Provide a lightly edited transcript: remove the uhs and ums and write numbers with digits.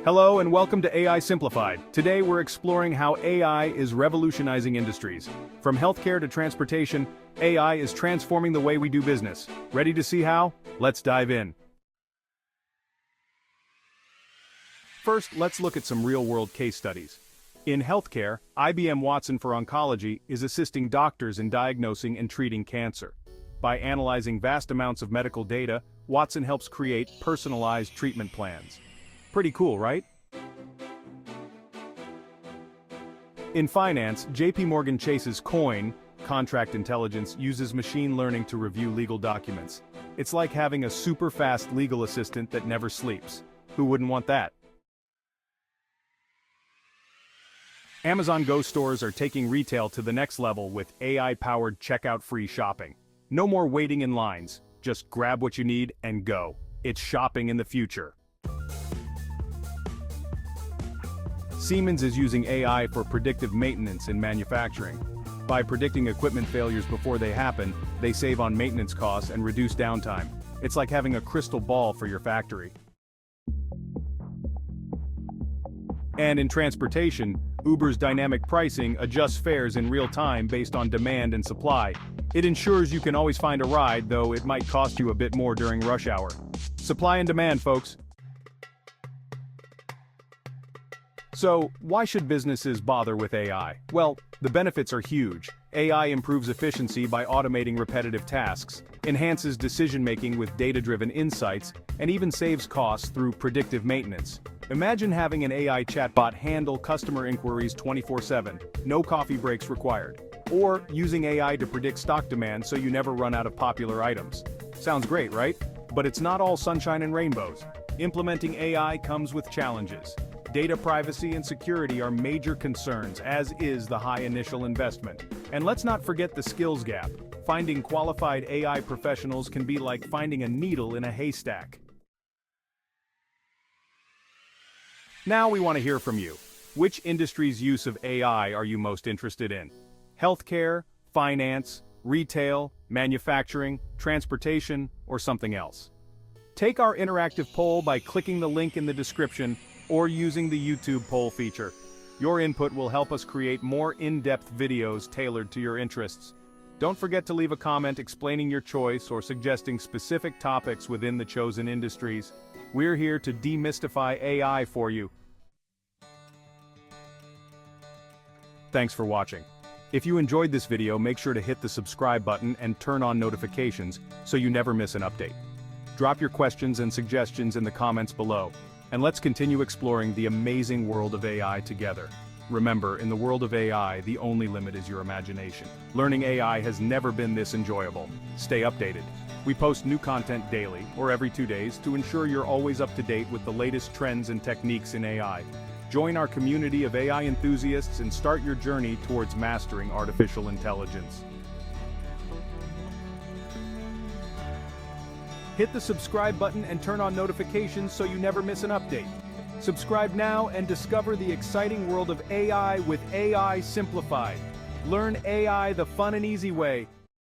Hello and welcome to AI Simplified. Today we're exploring how AI is revolutionizing industries. From healthcare to transportation, AI is transforming the way we do business. Ready to see how? Let's dive in. First, let's look at some real-world case studies. In healthcare, IBM Watson for Oncology is assisting doctors in diagnosing and treating cancer. By analyzing vast amounts of medical data, Watson helps create personalized treatment plans. Pretty cool, right? In finance, JP Morgan Chase's COIN, Contract Intelligence, uses machine learning to review legal documents. It's like having a super-fast legal assistant that never sleeps. Who wouldn't want that? Amazon Go stores are taking retail to the next level with AI-powered checkout-free shopping. No more waiting in lines, just grab what you need and go. It's shopping in the future. Siemens is using AI for predictive maintenance in manufacturing. By predicting equipment failures before they happen, they save on maintenance costs and reduce downtime. It's like having a crystal ball for your factory. And in transportation, Uber's dynamic pricing adjusts fares in real time based on demand and supply. It ensures you can always find a ride, though it might cost you a bit more during rush hour. Supply and demand, folks. So, why should businesses bother with AI? Well, the benefits are huge. AI improves efficiency by automating repetitive tasks, enhances decision-making with data-driven insights, and even saves costs through predictive maintenance. Imagine having an AI chatbot handle customer inquiries 24/7, no coffee breaks required. Or using AI to predict stock demand so you never run out of popular items. Sounds great, right? But it's not all sunshine and rainbows. Implementing AI comes with challenges. Data privacy and security are major concerns, as is the high initial investment. And let's not forget the skills gap. Finding qualified AI professionals can be like finding a needle in a haystack. Now we want to hear from you. Which industry's use of AI are you most interested in? Healthcare, finance, retail, manufacturing, transportation, or something else? Take our interactive poll by clicking the link in the description or using the YouTube poll feature. Your input will help us create more in-depth videos tailored to your interests. Don't forget to leave a comment explaining your choice or suggesting specific topics within the chosen industries. We're here to demystify AI for you. Thanks for watching. If you enjoyed this video, make sure to hit the subscribe button and turn on notifications so you never miss an update. Drop your questions and suggestions in the comments below, and let's continue exploring the amazing world of AI together. Remember, in the world of AI, the only limit is your imagination. Learning AI has never been this enjoyable. Stay updated. We post new content daily, or every 2 days, to ensure you're always up to date with the latest trends and techniques in AI. Join our community of AI enthusiasts and start your journey towards mastering artificial intelligence. Hit the subscribe button and turn on notifications so you never miss an update. Subscribe now and discover the exciting world of AI with AI Simplified. Learn AI the fun and easy way.